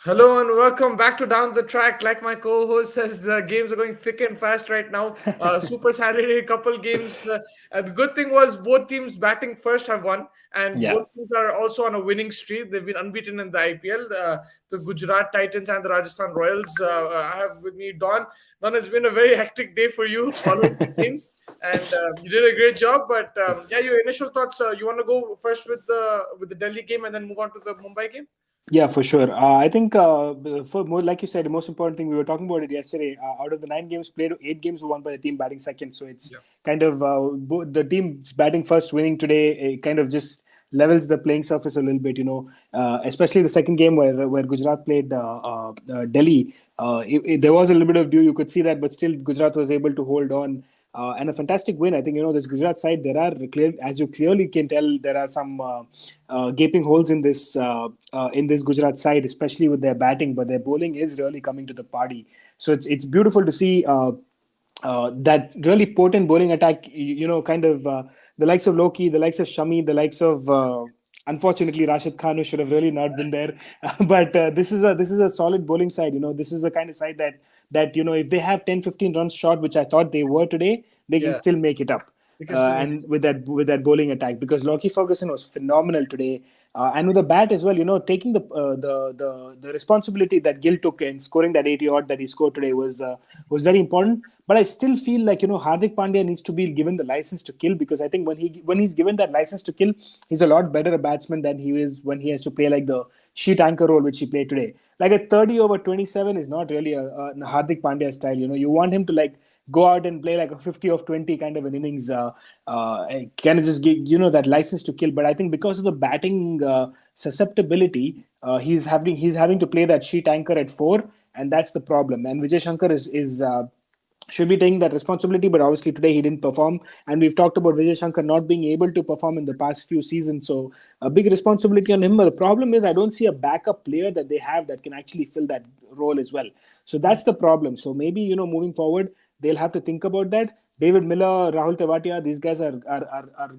Hello and welcome back to Down the Track. Like my co-host says, the games are going thick and fast right now. Super Saturday, couple games. The good thing was both teams batting first have won, and Yeah, both teams are also on a winning streak. They've been unbeaten in the IPL. The Gujarat Titans and the Rajasthan Royals. I have with me Don. Don, it's been a very hectic day for you following the games, and you did a great job. But yeah, your initial thoughts. You want to go first with the Delhi game and then move on to the Mumbai game? yeah, for sure. I think for more, like you said, the most important thing we were talking about it yesterday. Out of the 9 games played, 8 games were won by the team batting second. So it's kind of the team batting first, winning today. It kind of just levels the playing surface a little bit. Especially the second game where Gujarat played Delhi. There was a little bit of dew, you could see that, but still Gujarat was able to hold on. And a fantastic win. I think this Gujarat side. There are clear, as you clearly can tell, there are some gaping holes in this Gujarat side, especially with their batting. But their bowling is really coming to the party. So it's beautiful to see that really potent bowling attack. Kind of the likes of Loki, the likes of Shami, the likes of. Unfortunately, Rashid Khan, who should have really not been there, but this is a solid bowling side. This is the kind of side that if they have 10, 15 runs short, which I thought they were today, they can Yeah, still make it up. you can still make it. And with that bowling attack, because Lockie Ferguson was phenomenal today, and with the bat as well, taking the responsibility that Gill took in scoring that 80 odd that he scored today was very important. But I still feel like Hardik Pandya needs to be given the license to kill, because I think when he's given that license to kill, he's a lot better a batsman than he is when he has to play like the sheet anchor role which he played today. Like a 30 over 27 is not really a Hardik Pandya style. You want him to like go out and play like a 50 of 20 kind of an innings, kind of just give that license to kill. But I think because of the batting susceptibility, he's having to play that sheet anchor at 4, and that's the problem. And Vijay Shankar is should be taking that responsibility, but obviously today he didn't perform. And we've talked about Vijay Shankar not being able to perform in the past few seasons, so a big responsibility on him. But the problem is, I don't see a backup player that they have that can actually fill that role as well. So that's the problem. So maybe moving forward, they'll have to think about that. David Miller, Rahul Tewatia, these guys are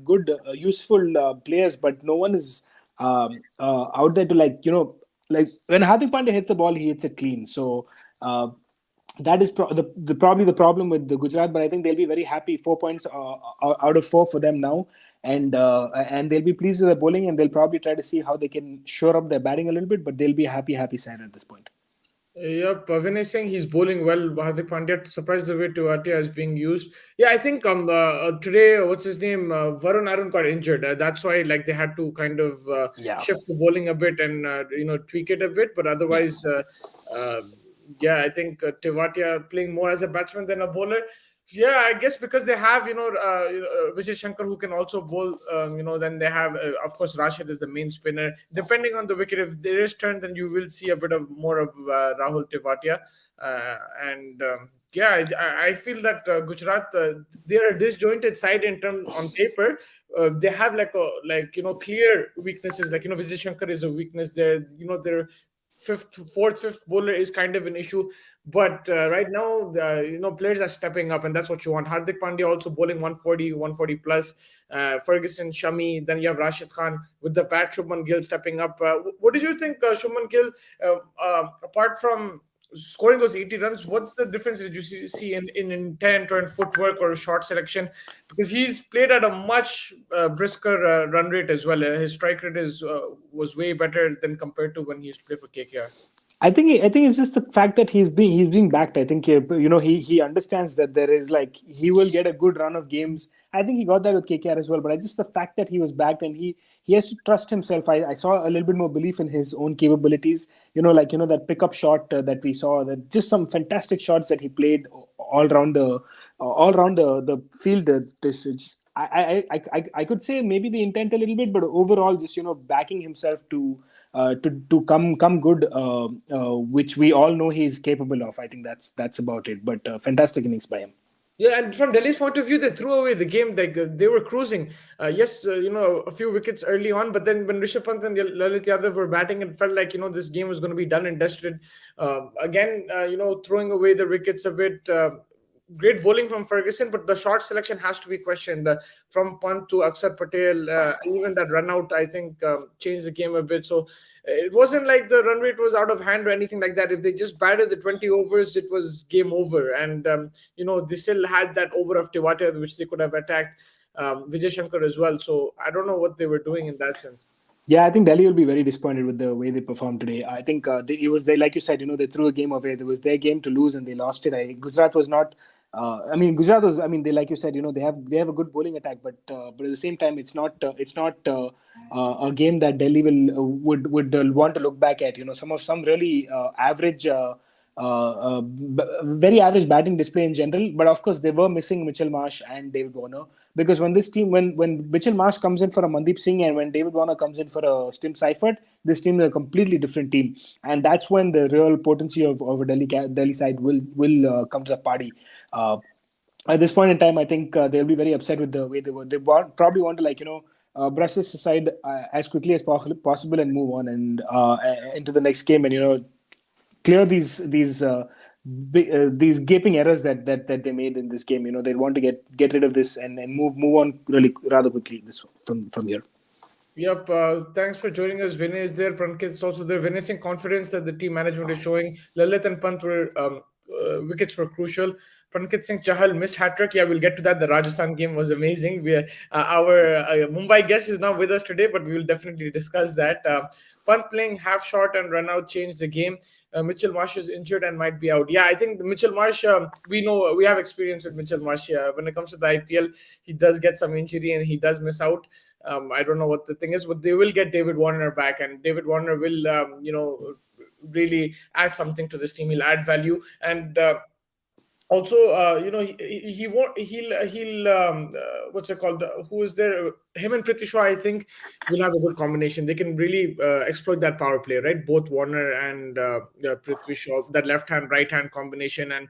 good, useful players, but no one is out there to like when Hardik Pandya hits the ball, he hits it clean. So. That is probably the problem with the Gujarat, but I think they'll be very happy. 4 points out of 4 for them now, and they'll be pleased with their bowling, and they'll probably try to see how they can shore up their batting a little bit. But they'll be a happy side at this point. Yep, Vinay saying he's bowling well. Hardik Pandya surprised the way Tewatia is being used. Yeah, I think today what's his name Varun Arun got injured. That's why like they had to kind of Yeah, shift the bowling a bit and tweak it a bit. But yeah. otherwise, uh, yeah, I think Tewatia playing more as a batsman than a bowler. Yeah, I guess because they have Vijay Shankar who can also bowl. Then they have of course Rashid is the main spinner. Depending on the wicket, if there is turn, then you will see a bit of more of Rahul Tewatia. And Yeah, I feel that Gujarat they're a disjointed side in term on paper. They have clear weaknesses. Like Vijay Shankar is a weakness there. Their fifth bowler is kind of an issue. But right now, players are stepping up, and that's what you want. Hardik Pandya also bowling 140, 140 plus. Ferguson, Shami, then you have Rashid Khan with the bat. Shubman Gill stepping up. What did you think, Shubman Gill? Apart from scoring those 80 runs, what's the difference did you see in intent or in footwork or shot selection? Because he's played at a much brisker run rate as well. His strike rate is was way better than compared to when he used to play for KKR. I think it's just the fact that he's being backed. I think he understands that there is like he will get a good run of games. I think he got that with KKR as well. But I just the fact that he was backed, and he has to trust himself. I saw a little bit more belief in his own capabilities. That pickup shot that we saw, that just some fantastic shots that he played all around the field. This is, I could say maybe the intent a little bit, but overall just backing himself to come good, which we all know he's capable of. I think that's about it. But fantastic innings by him. Yeah, and from Delhi's point of view, they threw away the game. Like they were cruising. Yes, a few wickets early on, but then when Rishabh Pant and Lalit Yadav were batting, it felt like this game was going to be done and dusted. Again, throwing away the wickets a bit. great bowling from Ferguson, but the shot selection has to be questioned. From Pant to Aksar Patel, even that run out, I think, changed the game a bit. So it wasn't like the run rate was out of hand or anything like that. If they just batted the 20 overs, it was game over. And, they still had that over of Tewate, which they could have attacked Vijay Shankar as well. So I don't know what they were doing in that sense. Yeah, I think Delhi will be very disappointed with the way they performed today. I think it was they, like you said, they threw a game away. It was their game to lose, and they lost it. Gujarat was not. Gujarat was. I mean, they like you said, they have a good bowling attack, but at the same time, it's not a game that Delhi would want to look back at. Some really average. Very average batting display in general, but of course they were missing Mitchell Marsh and David Warner, because when Mitchell Marsh comes in for a Mandeep Singh and when David Warner comes in for a Tim Seifert, this team is a completely different team, and that's when the real potency of a Delhi side will come to the party. At this point in time, I think they'll be very upset with the way they were. Probably want to brush this aside as quickly as possible and move on and into the next game, and clear these gaping errors that they made in this game. They want to get rid of this and move on really rather quickly this from here. Yep. Thanks for joining us. Vinay is there. Prankit is also there. Vinay saying confidence that the team management is showing. Lalit and Pant were wickets were crucial. Prankit Singh Chahal missed hat trick. Yeah, we'll get to that. The Rajasthan game was amazing. Our Mumbai guest is not with us today, but we will definitely discuss that. Pant playing half shot and run out changed the game. Mitchell Marsh is injured and might be out. Yeah, I think Mitchell Marsh, we know we have experience with Mitchell Marsh. When it comes to the IPL, he does get some injury and he does miss out. I don't know what the thing is, but they will get David Warner back, and David Warner will, really add something to this team. He'll add value, and also, he won't. He'll. What's it called? Who is there? Him and Prithvi Shaw, I think, will have a good combination. They can really exploit that power play, right? Both Warner and Prithvi Shaw, that left hand, right hand combination, and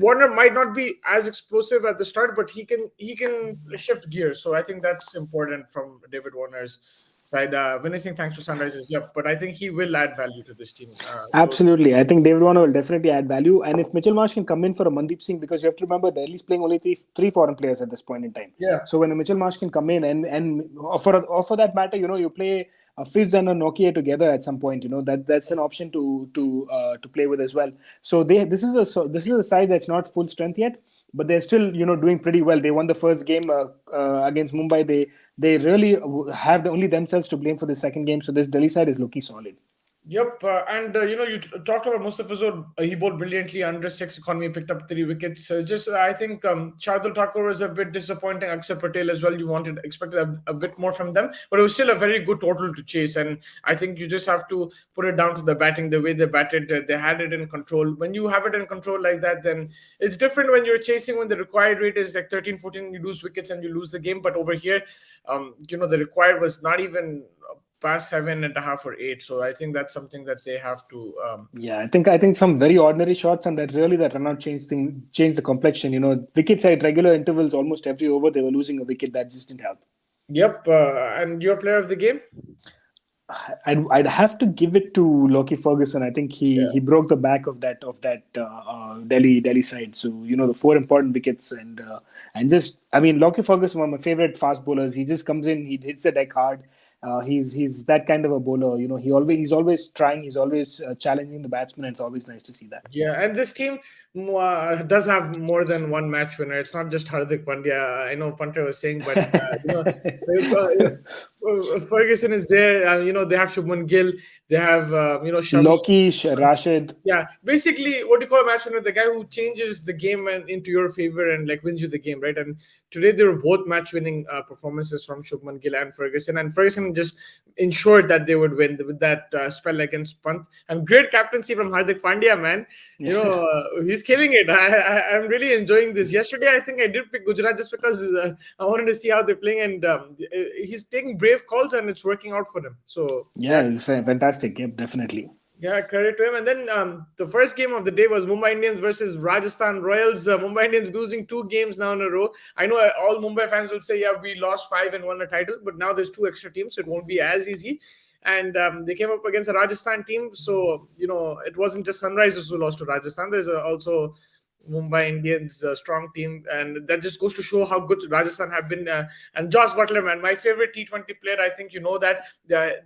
Warner might not be as explosive at the start, but he can shift gears. So I think that's important from David Warner's side. Vinay Singh, thanks to Sunrisers. Yep, but I think he will add value to this team. So Absolutely. I think David Warner will definitely add value. And if Mitchell Marsh can come in for a Mandeep Singh, because you have to remember Delhi's playing only three foreign players at this point in time. yeah. So when a Mitchell Marsh can come in and for that matter, you play a Fizz and a Nokia together at some point. That's an option to play with as well. So this is a side that's not full strength yet, but they're still doing pretty well. They won the first game against Mumbai. They really have only themselves to blame for the second game. So this Delhi side is looking solid. Yep, and you talked about Mustafizur. He bowled brilliantly under six economy, picked up 3 wickets. Just I think Shardul Thakur was a bit disappointing. Aksar Patel as well. You expected a bit more from them, but it was still a very good total to chase. And I think you just have to put it down to the batting, the way they batted. They had it in control. When you have it in control like that, then it's different when you're chasing. When the required rate is like 13, 14, you lose wickets and you lose the game. But over here, the required was not even past 7.5 or 8. So I think that's something that they have to. Yeah, I think some very ordinary shots and that run out changed the complexion. Wickets at regular intervals almost every over they were losing a wicket. That just didn't help. Yep, and your player of the game? I'd have to give it to Lockie Ferguson. I think he broke the back of that Delhi side. So the four important wickets and just Lockie Ferguson, one of my favorite fast bowlers. He just comes in, he hits the deck hard. He's that kind of a bowler. He's always trying. He's always challenging the batsman. And it's always nice to see that. Yeah, and this team does have more than one match winner. It's not just Hardik Pandya. I know Pante was saying, but Ferguson is there. They have Shubman Gill. They have Shami. Loki, Rashid. Yeah, basically, what do you call a match winner? The guy who changes the game and into your favor and like wins you the game, right? And today they were both match-winning performances from Shubman Gill and Ferguson. And Ferguson just ensured that they would win with that spell against Pant. And great captaincy from Hardik Pandya, man. He's killing it. I'm really enjoying this. Yesterday, I think I did pick Gujarat just because I wanted to see how they're playing, and he's taking brave calls, and it's working out for him. So yeah, it's fantastic. Yep, definitely. Yeah, credit to him. And then the first game of the day was Mumbai Indians versus Rajasthan Royals. Mumbai Indians losing 2 games now in a row. I know all Mumbai fans will say, yeah, we lost 5 and won a title, but now there's 2 extra teams, so it won't be as easy. And they came up against a Rajasthan team, so it wasn't just Sunrisers who lost to Rajasthan. There's also Mumbai Indians strong team, and that just goes to show how good Rajasthan have been. And Josh Butler, man, my favorite T20 player. I think you know that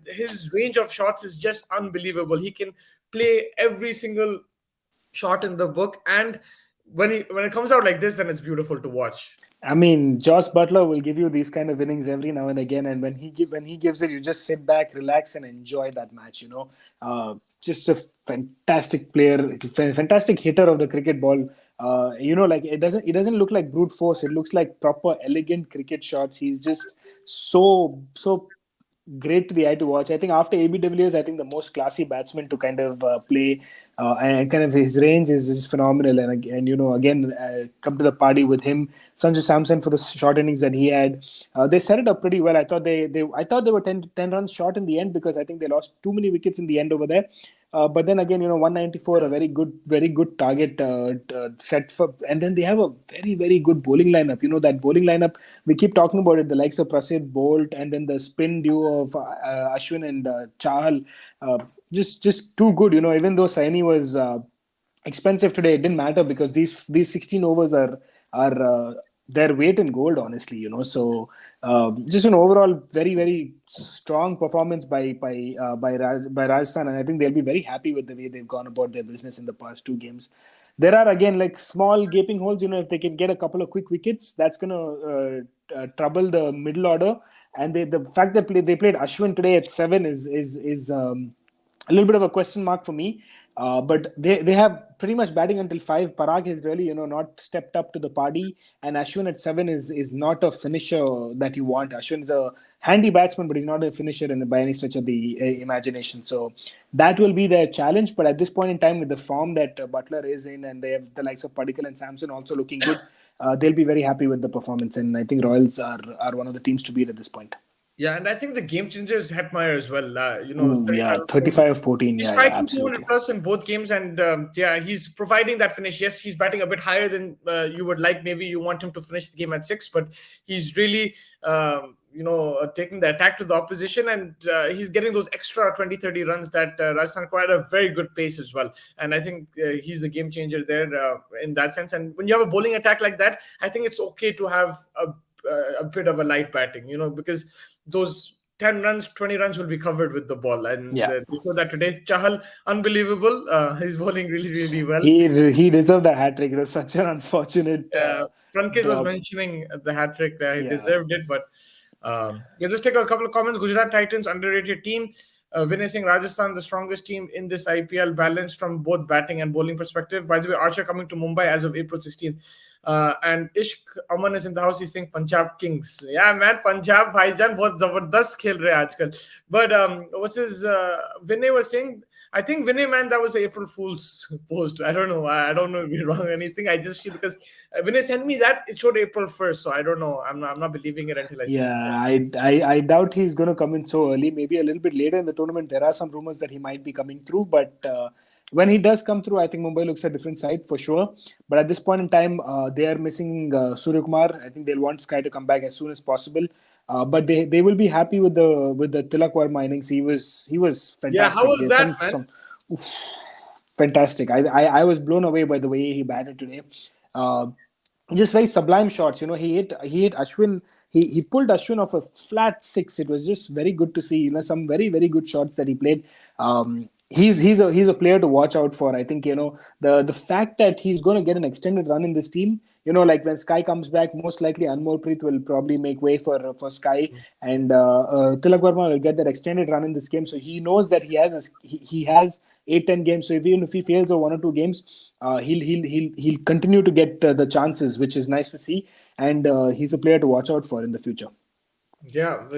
his range of shots is just unbelievable. He can play every single shot in the book, and when it comes out like this, then it's beautiful to watch. I mean, Josh Butler will give you these kind of innings every now and again, and when he gives it, you just sit back, relax, and enjoy that match. Just a fantastic player, fantastic hitter of the cricket ball. Like it doesn't look like brute force. It looks like proper, elegant cricket shots. He's just so great to the eye to watch. I think after AB de Villiers, I think the most classy batsman to kind of play, and kind of his range is phenomenal. And again, come to the party with him, Sanju Samson for the short innings that he had. They set it up pretty well. I thought they were 10 runs short in the end because I think they lost too many wickets in the end over there. But then again, 194, a very good target set for, and then they have a very, very good bowling lineup. That bowling lineup, we keep talking about it, the likes of Prasidh, Bolt, and then the spin duo of Ashwin and Chahal, just too good. Even though Saini was expensive today, it didn't matter because these 16 overs are their weight in gold, honestly. So just an overall very, very strong performance by Rajasthan, and I think they'll be very happy with the way they've gone about their business in the past two games. There are again like small gaping holes. If they can get a couple of quick wickets, that's gonna trouble the middle order. And the fact that they played Ashwin today at 7 is a little bit of a question mark for me. But they have pretty much batting until 5. Parag has really not stepped up to the party, and Ashwin at 7 is not a finisher that you want. Ashwin is a handy batsman, but he's not a finisher by any stretch of the imagination. So that will be their challenge. But at this point in time, with the form that Butler is in, and they have the likes of Padikkal and Samson also looking good, they'll be very happy with the performance. And I think Royals are one of the teams to beat at this point. Yeah, and I think the game changer is Hetmeyer as well. Ooh, 35 yeah, or 14. 35-14. He's Yeah, striking 200 absolutely. plus in both games, and yeah, he's providing that finish. Yes, he's batting a bit higher than you would like. Maybe you want him to finish the game at 6, but he's really, taking the attack to the opposition, and he's getting those extra 20, 30 runs that Rajasthan acquired at a very good pace as well. And I think he's the game changer there in that sense. And when you have a bowling attack like that, I think it's okay to have a bit of a light batting, because those 10 runs, 20 runs will be covered with the ball. And Yeah. before that today, Chahal, unbelievable. He's bowling really, really well. He deserved a hat trick. It was such an unfortunate Prankit was drop. mentioning the hat trick that he Yeah. deserved it, but let's just take a couple of comments. Gujarat Titans, underrated team. Vinay Singh, Rajasthan, the strongest team in this IPL, balanced from both batting and bowling perspective. By the way, Archer coming to Mumbai as of April 16th. And Ishq Aman is in the house. He's saying Punjab Kings. Yeah, man, Punjab Bhaijan, बहुत जबरदस्त खेल रहे हैं आजकल. But what's his? Vinay was saying. I think Vinay, man, that was the April Fool's post. I don't know. I don't know if we're wrong or anything. I just feel because Vinay sent me that it showed April 1st, so I don't know. I'm not believing it until I see it. Yeah, I doubt he's going to come in so early. Maybe a little bit later in the tournament. There are some rumors that he might be coming through, but when he does come through, I think Mumbai looks a different side for sure. But at this point in time, they are missing Surya Kumar. I think they'll want Sky to come back as soon as possible. But they will be happy with the Tilak Verma innings. He was Yeah, how fantastic. was There's that, man? oof, fantastic. I was blown away by the way he batted today. Uh, just very sublime shots. He hit Ashwin. He pulled Ashwin off a flat 6. It was just very good to see. Some very, very good shots that he played. He's a player to watch out for. I think the fact that he's going to get an extended run in this team. Like when Sky comes back, most likely Anmolpreet will probably make way for Sky, and Tilak Verma will get that extended run in this game. So he knows that he has 8-10 games. So even if he fails over 1 or 2 games, he'll continue to get the chances, which is nice to see. And he's a player to watch out for in the future. Yeah,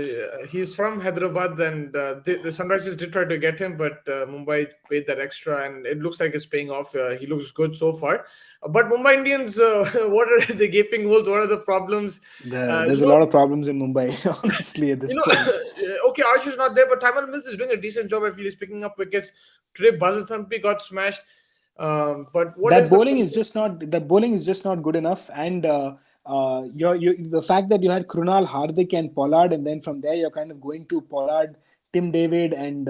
he's from Hyderabad, and the Sunrisers did try to get him, but Mumbai paid that extra, and it looks like it's paying off. He looks good so far. But Mumbai Indians, what are the gaping holes? What are the problems? There's a lot of problems in Mumbai, honestly, at this point. Okay, Archer's not there, but Taiwan Mills is doing a decent job. I feel he's picking up wickets. Today, Buzzer Thampi got smashed. But what That is the bowling is just not good enough, and the fact that you had Krunal, Hardik, and Pollard, and then from there you're kind of going to Pollard, Tim David and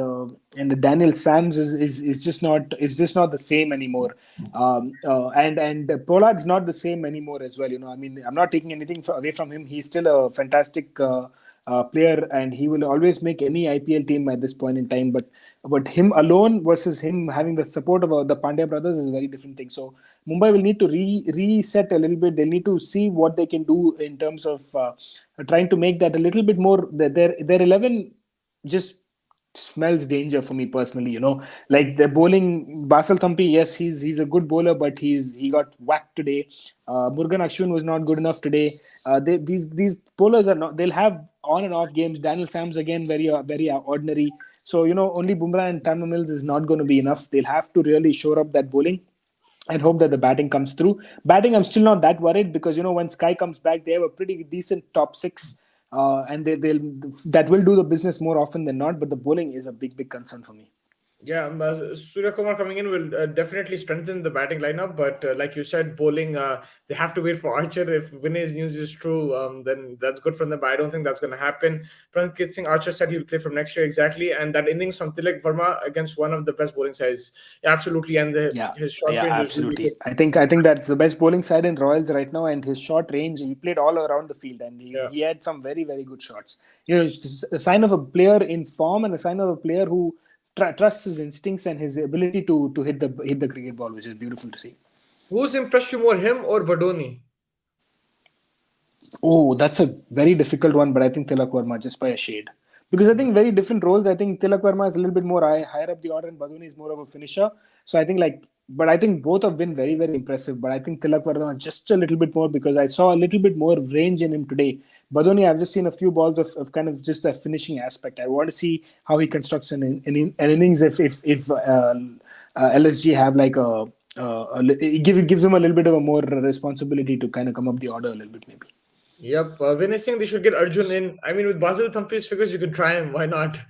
Daniel Sams is just not the same anymore. And Pollard's not the same anymore as well. I mean, I'm not taking anything away from him. He's still a fantastic player, and he will always make any IPL team at this point in time. But him alone versus him having the support of the Pandya brothers is a very different thing. So Mumbai will need to reset a little bit. They'll need to see what they can do in terms of trying to make that a little bit more. Their 11 just smells danger for me personally. Like the bowling, Basal Thampi, yes, he's a good bowler, but he got whacked today. Murugan Ashwin was not good enough today. These bowlers are not. They'll have on and off games. Daniel Sams again very ordinary. So only Bumrah and Tamil Mills is not going to be enough. They'll have to really shore up that bowling and hope that the batting comes through. Batting, I'm still not that worried because when Sky comes back, they have a pretty decent top six, and they'll that will do the business more often than not. But the bowling is a big concern for me. Yeah, Surya Kumar coming in will definitely strengthen the batting lineup. But like you said, bowling, they have to wait for Archer. If Vinay's news is true, then that's good for them. But I don't think that's going to happen. Prankit Singh Archer said he'll play from next year exactly. And that innings from Tilak Verma against one of the best bowling sides, yeah, absolutely. And his short Yeah, range is really absolutely. good. I think that's the best bowling side in Royals right now, and his short range. He played all around the field, and he, Yeah. he had some very good shots. It's a sign of a player in form and a sign of a player who trusts his instincts and his ability to hit the cricket ball, which is beautiful to see. Who's impressed you more, him or Badoni? Oh, that's a very difficult one, but I think Tilak Verma just by a shade. Because I think very different roles. I think Tilak Verma is a little bit more higher up the order, and Baduni is more of a finisher. So I think but I think both have been very impressive. But I think Tilak Verma just a little bit more because I saw a little bit more range in him today. Baduni, I've just seen a few balls of kind of just the finishing aspect. I want to see how he constructs an innings if LSG have like it gives him a little bit of a more responsibility to kind of come up the order a little bit maybe. Yep, Vinay saying they should get Arjun in. I mean, with Basil Thampi's figures, you can try him. Why not?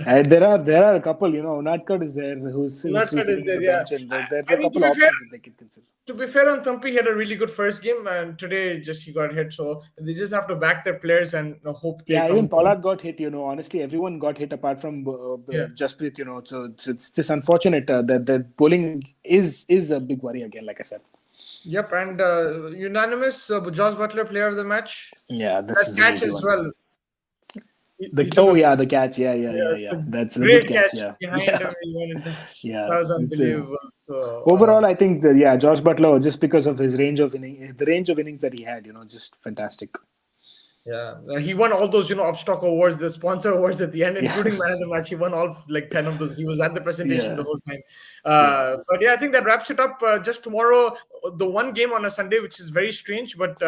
And there are a couple, Unatkar is there who's Unadkat is sitting in there, the yeah. bench, and there's I a mean, couple options that they could consider. to be fair on Thampi, he had a really good first game, and today just he got hit. So they just have to back their players and hope they Yeah, even come. Pollard got hit. Honestly, everyone got hit apart from Yeah. Jasprit. So it's just unfortunate that bowling is a big worry again. Like I said. Yep, and unanimous Josh Butler player of the match. Yeah, this That is an catch easy as one. well. He took Oh a, yeah, the catch. Yeah, a That's a good great catch. catch Yeah, behind yeah, him. He went into, yeah. that was It's unbelievable. So, overall, I think that Josh Butler, just because of his the range of innings that he had, just fantastic. yeah, he won all those, Upstock awards, the sponsor awards at the end, Yeah, including man of the match. He won all like 10 of those. He was at the presentation the yeah, whole time. yeah. But yeah, I think that wraps it up. Just tomorrow, the one game on a Sunday, which is very strange, but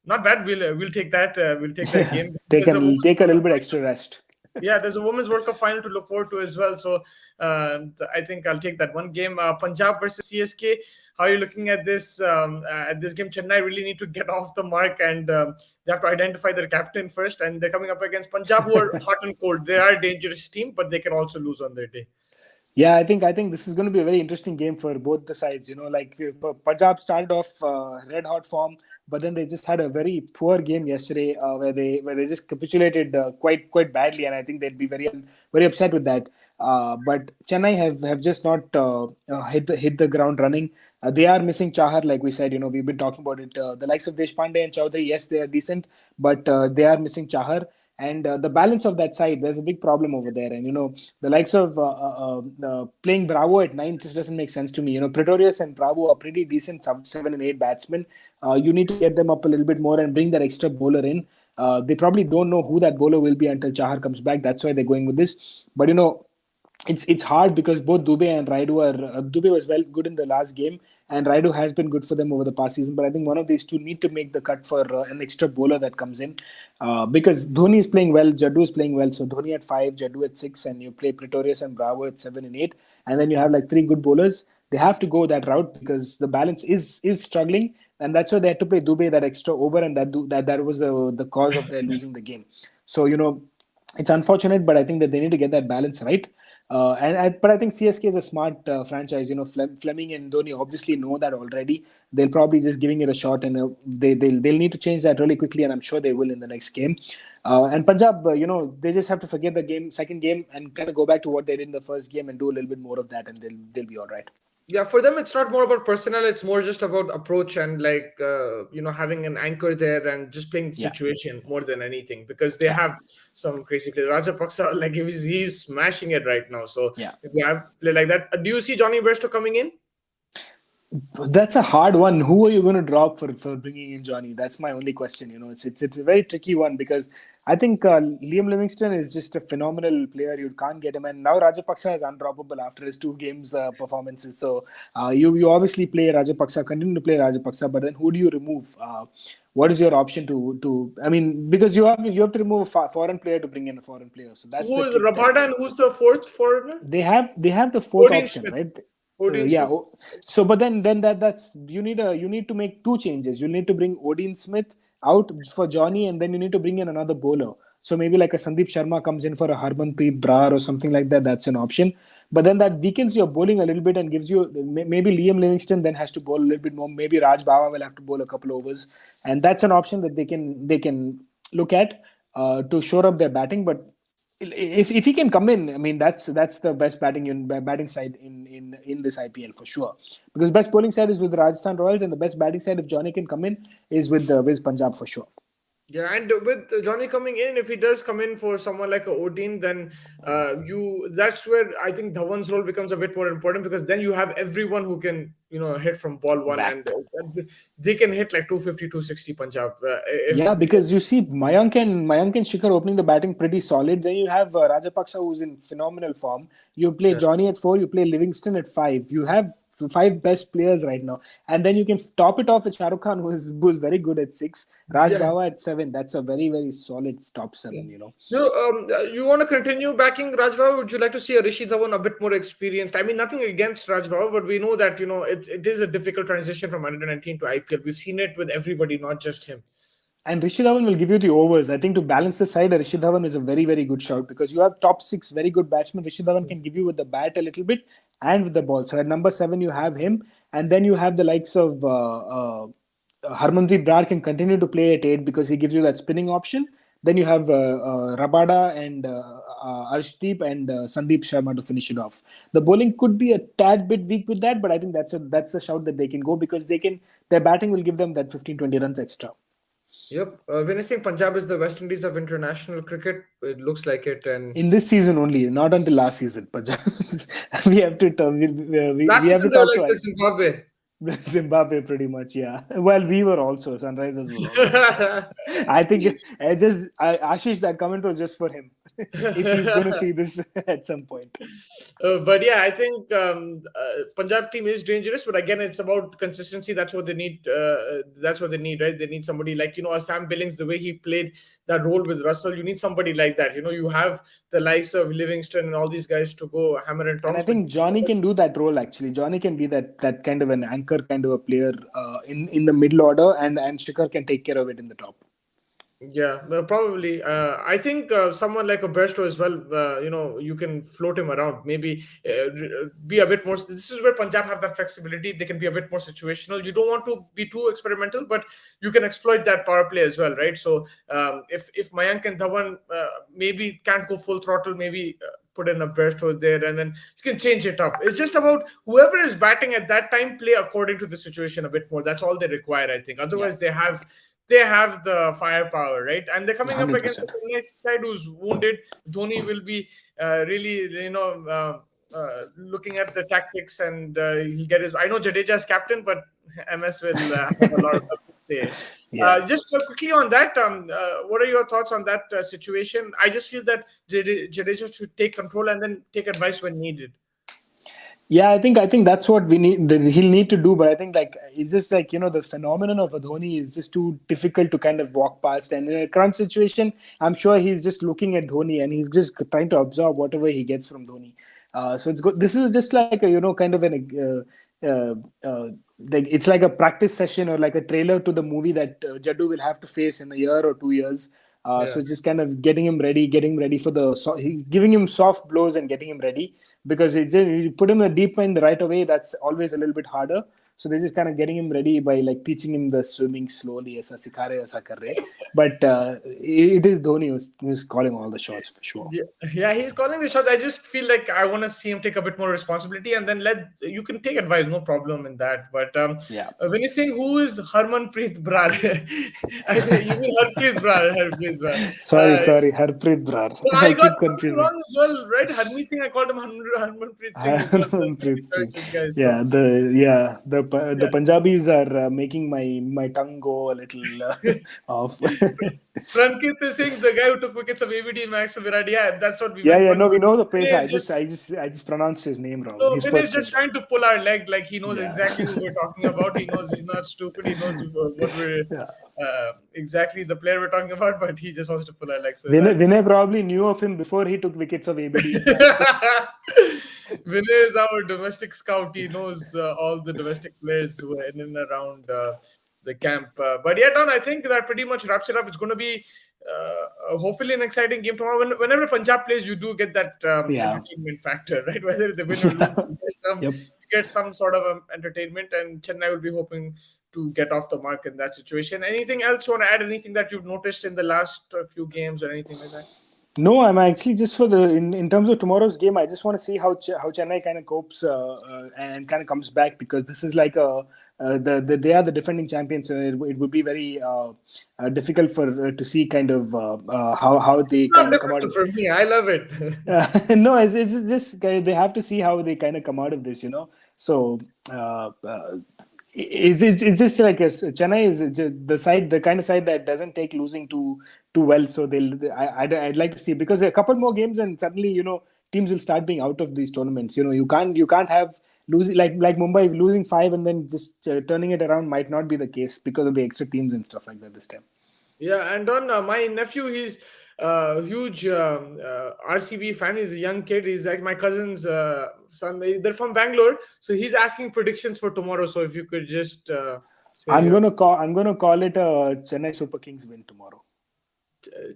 not bad. We'll take that. We'll take that game. Take There's a women's take a World little Cup bit final. extra rest. Yeah, there's a Women's World Cup final to look forward to as well. So I think I'll take that one game. Punjab versus CSK. How are you looking at this game? Chennai really need to get off the mark, and they have to identify their captain first. And they're coming up against Punjab, who are hot and cold. They are a dangerous team, but they can also lose on their day. Yeah, I think this is going to be a very interesting game for both the sides. Like Punjab started off red hot form, but then they just had a very poor game yesterday where they just capitulated quite badly, and I think they'd be very upset with that. But Chennai have just not hit the ground running. They are missing Chahar, like we said. We've been talking about it. The likes of Deshpande and Chaudhary, yes, they are decent, but they are missing Chahar. And the balance of that side, there's a big problem over there. And the likes of playing Bravo at 9 just doesn't make sense to me. Pretorius and Bravo are pretty decent 7 and 8 batsmen. You need to get them up a little bit more and bring that extra bowler in. They probably don't know who that bowler will be until Chahar comes back. That's why they're going with this. But it's hard because both Dubey and Raidu are Dubey was well good in the last game, and Raidu has been good for them over the past season. But I think one of these two need to make the cut for an extra bowler that comes in, because Dhoni is playing well, Jaddu is playing well. So Dhoni at 5, Jaddu at 6, and you play Pretorius and Bravo at 7 and 8, and then you have like 3 good bowlers. They have to go that route because the balance is struggling, and that's why they had to play Dubey that extra over, and that was the cause of their losing the game. So it's unfortunate, but I think that they need to get that balance right. But I think CSK is a smart franchise. Fleming and Dhoni obviously know that already. They'll probably just giving it a shot, and they'll need to change that really quickly, and I'm sure they will in the next game. And Punjab, they just have to forget the second game, and kind of go back to what they did in the first game and do a little bit more of that, and they'll be all right. Yeah, for them it's not more about personnel, it's more just about approach and like having an anchor there and just playing the Yeah, situation more than anything, because they yeah, have some crazy players. Rajapaksa, like he's smashing it right now. So yeah. if you have play like that, do you see Johnny Bairstow coming in? That's a hard one. Who are you going to drop for bringing in Johnny? That's my only question. It's a very tricky one because I think Liam Livingston is just a phenomenal player. You can't get him, and now Rajapaksa is undroppable after his 2 games performances. So you obviously play Rajapaksa, continue to play Rajapaksa, but then who do you remove? What is your option to? I mean, because you have to remove a foreign player to bring in a foreign player. So that's Who the is trick there. Rabada and who's the fourth foreigner? They have the fourth Odin option, Smith. right? Odin Yeah. Smith. So, but then that's you need to make 2 changes. You need to bring Odin Smith out for Johnny, and then you need to bring in another bowler. So maybe like a Sandeep Sharma comes in for a Harmanpreet Brar or something like that. That's an option. But then that weakens your bowling a little bit and gives you maybe Liam Livingston then has to bowl a little bit more. Maybe Raj Bawa will have to bowl a couple overs, and that's an option that they can look at to shore up their batting. But if he can come in, I mean that's the best batting side in this IPL for sure. Because best bowling side is with the Rajasthan Royals, and the best batting side if Johnny can come in is with Punjab for sure. Yeah, and with Johnny coming in, if he does come in for someone like a Odin, then that's where I think Dhawan's role becomes a bit more important, because then you have everyone who can hit from ball one, and Whack. they can hit like 250, 260 Punjab. If Yeah, because you see Mayank and Shikhar opening the batting pretty solid. Then you have Rajapaksa who's in phenomenal form. You play yeah, Johnny at 4. You play Livingston at 5. You have the 5 best players right now, and then you can top it off with Shah Rukh Khan who's very good at 6. Raj yeah, Bawa at 7. That's a very very solid top yeah. 7. You want to continue backing Rajbhav? Would you like to see a Rishi Dhawan a bit more experienced? I mean, nothing against Rajbhav, but we know that it is a difficult transition from under 19 to IPL. We've seen it with everybody, not just him. And Rishi Dhawan will give you the overs. I think to balance the side, Rishi Dhawan is a very, very good shout because you have top 6 very good batsmen. Rishi Dhawan can give you with the bat a little bit and with the ball. So at number 7, you have him. And then you have the likes of Harmanpreet Brar can continue to play at 8 because he gives you that spinning option. Then you have Rabada and Arshdeep and Sandeep Sharma to finish it off. The bowling could be a tad bit weak with that, but I think that's a shout that they can go because their batting will give them that 15-20 runs extra. Yep. When I think Punjab is the West Indies of international cricket, it looks like it. And In this season only, not until last season. Punjab. we have to talk, we last have to season they were talk like to the Zimbabwe. Zimbabwe pretty much, yeah. Well, we were also Sunrisers were also. I think Ashish, that comment was just for him. if he's going to see this at some point. But yeah, I think Punjab team is dangerous, but again, it's about consistency. That's what they need. That's what they need, right? They need somebody like a Sam Billings, the way he played that role with Russell. You need somebody like that. You have the likes of Livingston and all these guys to go hammer and And I tongs. But think Johnny can do that role actually. Johnny can be that kind of an anchor kind of a player in the middle order, and Shikhar can take care of it in the top. yeah, probably. I think someone like a Bairstow as well. You can float him around. Maybe be a bit more. This is where Punjab have that flexibility. They can be a bit more situational. You don't want to be too experimental, but you can exploit that power play as well, right? So if Mayank and Dhawan maybe can't go full throttle, maybe put in a Bairstow there, and then you can change it up. It's just about whoever is batting at that time play according to the situation a bit more. That's all they require, I think. Yeah, Otherwise, they have the firepower, right? And they're coming up against the 100%. Chennai side who's wounded. Dhoni will be really, looking at the tactics, and he'll get his. I know Jadeja's captain, but MS will have a lot of to say. Yeah. Just quickly on that, what are your thoughts on that situation? I just feel that Jadeja should take control and then take advice when needed. Yeah, I think that's what we need. He'll need to do, but I think like it's just like the phenomenon of a Dhoni is just too difficult to kind of walk past. And in a crunch situation, I'm sure he's just looking at Dhoni and he's just trying to absorb whatever he gets from Dhoni. So it's good. This is just like a kind of an it's like a practice session or like a trailer to the movie that Jaddu will have to face in a year or 2 years. Yeah. So just kind of getting him ready for giving him soft blows and getting him ready, because you put him in the deep end right away. That's always a little bit harder. So they're just kind of getting him ready by like teaching him the swimming slowly, aisa sikha rahe, aisa kar rahe. But it is Dhoni who's calling all the shots for sure. Yeah, yeah, he's calling the shots. I just feel like I want to see him take a bit more responsibility, and then let you can take advice, no problem in that. But Yeah. when you're saying who is Harmanpreet Brar, you mean Harpreet Brar, Harpreet Brar. Uh, Sorry, Harpreet Brar. so I I got keep something confusing. wrong as well, right? Harmeet Singh, I called him Harmanpreet Singh because maybe Harpreet Singh. Turkish guy. So The Punjabis are making my tongue go a little yeah. off. Prankit Singh, the guy who took wickets of ABD, Max Virat. Yeah, that's what we Yeah, meant. yeah. But No, we know the pace. Vinay is just I just pronounced his name wrong. no, His Vinay is first just name wrong. trying to pull our leg. Like he knows Yeah. exactly who we're talking about. He knows he's not stupid. He knows what we're Yeah. exactly the player we're talking about. But he just wants to pull our leg. So that's Vinay probably knew of him before he took wickets of ABD. That's Vinay is our domestic scout. He knows all the domestic players who are in and around the camp. But yeah, Don, I think that pretty much wraps it up. It's going to be hopefully an exciting game tomorrow. Whenever Punjab plays, you do get that yeah. entertainment factor, right? Whether they win or lose, Yep. you get some sort of entertainment. And Chennai will be hoping to get off the mark in that situation. Anything else you want to add? Anything that you've noticed in the last few games or anything like that? No, I'm actually just for in terms of tomorrow's game. I just want to see how Chennai kind of copes and kind of comes back, because this is like they are the defending champions, so it would be very difficult for to see kind of how they Not kind of come out difficult of. for me. I love it. No, it's just they have to see how they kind of come out of this, So uh, uh, it's just like Chennai is just the kind of side that doesn't take losing too well. So I'd like to see, because a couple more games and suddenly teams will start being out of these tournaments. You can't have losing like Mumbai losing five and then just turning it around might not be the case because of the extra teams and stuff like that this time. Yeah, and on my nephew, he's a huge RCB fan. He's a young kid. He's like my cousin's son. They're from Bangalore, so he's asking predictions for tomorrow. So if you could just say your I'm gonna call it a Chennai Super Kings win tomorrow.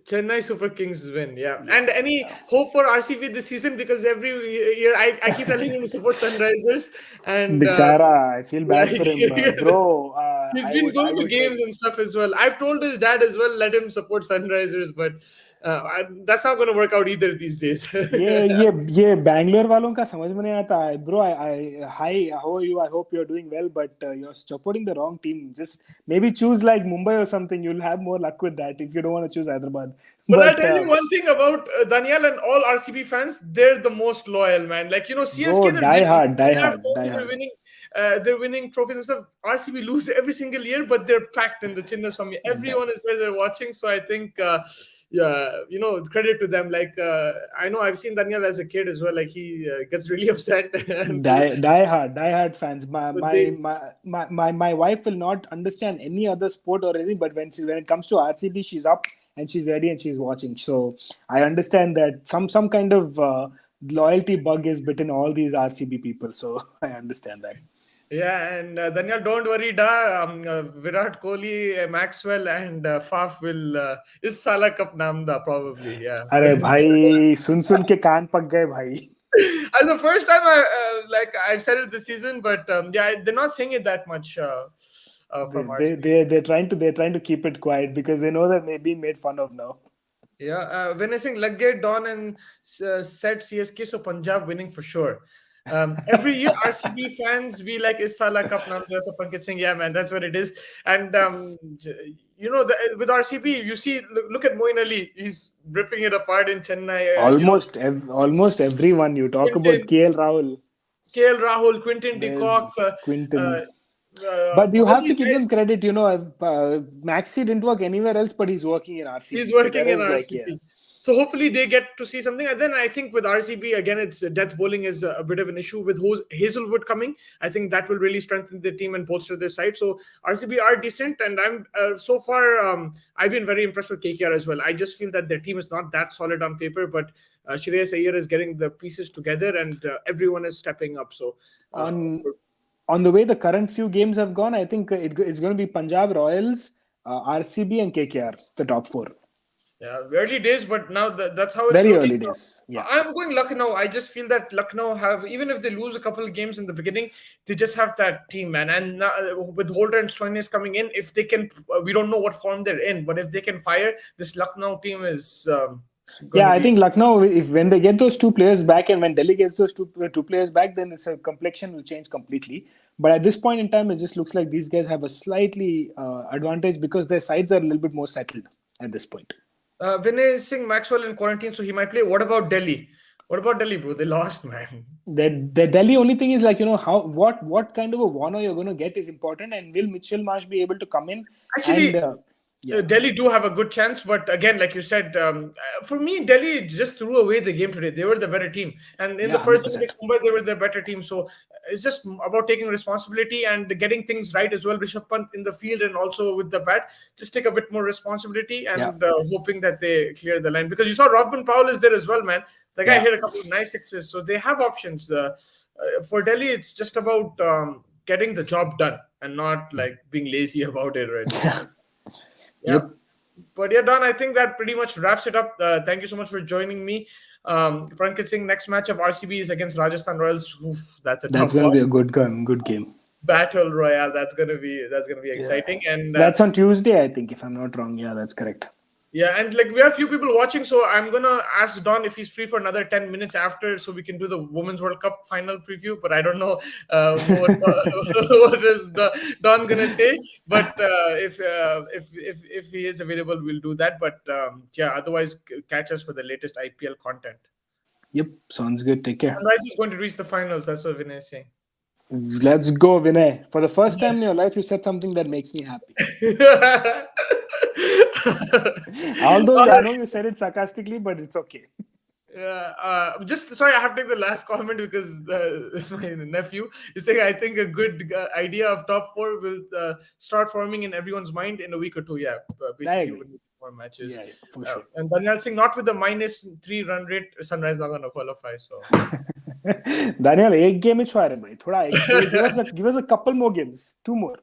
Chennai Super Kings win. Yeah, Yeah, and any yeah. hope for RCB this season? Because every year I keep telling him to support Sunrisers, and Bichara, I feel bad for like him, bro. he's been I going to would like. games and stuff as well. I've told his dad as well, let him support Sunrisers, but that's not going to work out either these days. ये बैंगलोर वालों का समझ में नहीं आता है bro. Hi, how are you? I hope you're doing well, but you're supporting the wrong team. Just maybe choose like Mumbai or something. You'll have more luck with that if you don't want to choose Hyderabad. But I'll But tell you one thing about Daniel and all RCB fans, they're the most loyal, man. Like, CSK, bro, they're winning. They have die hopes, hard. they're winning trophies and stuff. RCB lose every single year, but they're packed in the Chinnaswamy. Da- Everyone is there, they're watching. So I think, yeah, credit to them. Like, I know I've seen Daniel as a kid as well. Like, he gets really upset. and Die hard fans. but they, My wife will not understand any other sport or anything, but when it comes to RCB, she's up and she's ready and she's watching. So I understand that some kind of loyalty bug is bitten all these RCB people. So I understand that. Yeah, and Daniel, don't worry, da. Virat Kohli, Maxwell, and Faf will is Salah Cup naam da probably. Yeah. अरे भाई सुन के कान पक गए भाई. As the first time I've said it this season, but yeah, they're not saying it that much from RCB. They're trying to keep it quiet because they know that they're being made fun of now. Yeah, when I think Lagge, Don, and said CSK, so Punjab winning for sure. Every year, RCB fans be like, "Is Salah Cup now?" So Pankaj Singh, yeah, man, that's what it is. And with RCB, you see, look at Moin Ali. He's ripping it apart in Chennai. Almost everyone you talk about Quinton, KL Rahul. KL Rahul, Quinton de Kock, There's Quinton. But you all have to these give them guys. credit. Maxi didn't work anywhere else, but he's working in RCB. He's So there working in is like, yeah. RCB. So hopefully they get to see something. And then I think with RCB, again, it's death bowling is a bit of an issue with Hazelwood coming. I think that will really strengthen the team and bolster their side. So RCB are decent. And I'm so far, I've been very impressed with KKR as well. I just feel that their team is not that solid on paper, but Shreyas Iyer is getting the pieces together and everyone is stepping up. So on the way the current few games have gone, I think it's going to be Punjab Royals, RCB, and KKR, the top four. Yeah, early days, but now that's how it's Very looking. early days. Yeah. I'm going Lucknow. I just feel that Lucknow have, even if they lose a couple of games in the beginning, they just have that team, man. And now, with Holder and Stoinis coming in, if they can, we don't know what form they're in, but if they can fire, this Lucknow team is going Yeah, to I be. think Lucknow, if when they get those two players back, and when Delhi gets those two players back, then its complexion will change completely. But at this point in time, it just looks like these guys have a slightly advantage because their sides are a little bit more settled at this point. Vinay Singh Maxwell in quarantine, so he might play. What about Delhi? What about Delhi, bro? They lost, man. The Delhi only thing is, like, how what kind of a Warner you're going to get is important, and will Mitchell Marsh be able to come in and Actually, yeah. Delhi do have a good chance, but again, like you said, for me, Delhi just threw away the game today. They were the better team, and in Yeah, the first game 100%. against Mumbai, they were the better team. So it's just about taking responsibility and getting things right as well. Rishabh Pant in the field and also with the bat, just take a bit more responsibility Yeah, and hoping that they clear the line. Because you saw Robin Powell is there as well, man. The guy yeah. hit a couple of nice sixes, so they have options. For Delhi, it's just about getting the job done and not like being lazy about it already. Yeah. Yep. But yeah, Don, I think that pretty much wraps it up. Thank you so much for joining me. Prankit Singh, next match of RCB is against Rajasthan Royals. Oof, that's a That's tough going to one. be a good game. Battle Royale. That's gonna be Yeah. exciting. And That's on Tuesday, I think, if I'm not wrong. Yeah, that's correct. yeah, and like we have a few people watching, so I'm gonna ask Don if he's free for another 10 minutes after, so we can do the Women's World Cup final preview. But I don't know what is Don gonna say. But if he is available, we'll do that. But yeah, otherwise, catch us for the latest IPL content. Yep, sounds good. Take care. Sunrise is going to reach the finals. That's what Vinay is saying. Let's go, Vinay. For the first time in your life, you said something that makes me happy. All Although I right. know you said it sarcastically, but it's okay. Yeah, just sorry, I have to take the last comment because it's my nephew. He's saying I think a good idea of top four will start forming in everyone's mind in a week or two. Yeah, I basically agree. when we get more matches. Yeah, yeah, for sure. And Daniel Singh, not with the -3 run rate, Sunrise not going to qualify. So Daniel, एक game ही छुआ रहे भाई. थोड़ा give us a couple more games, two more.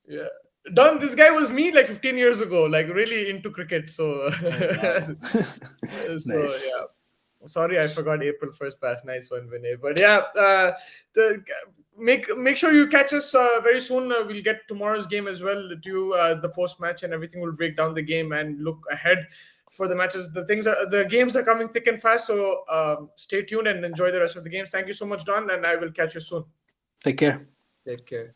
yeah, Don, this guy was me like 15 years ago, like really into cricket. So Oh, wow. so Nice. yeah. Sorry, I forgot April 1st pass. Nice one, Vinay. But yeah, the make sure you catch us very soon. We'll get tomorrow's game as well to you, the post match and everything. Will break down the game and look ahead for the matches. The games are coming thick and fast. So stay tuned and enjoy the rest of the games. Thank you so much, Don, and I will catch you soon. Take care. Take care.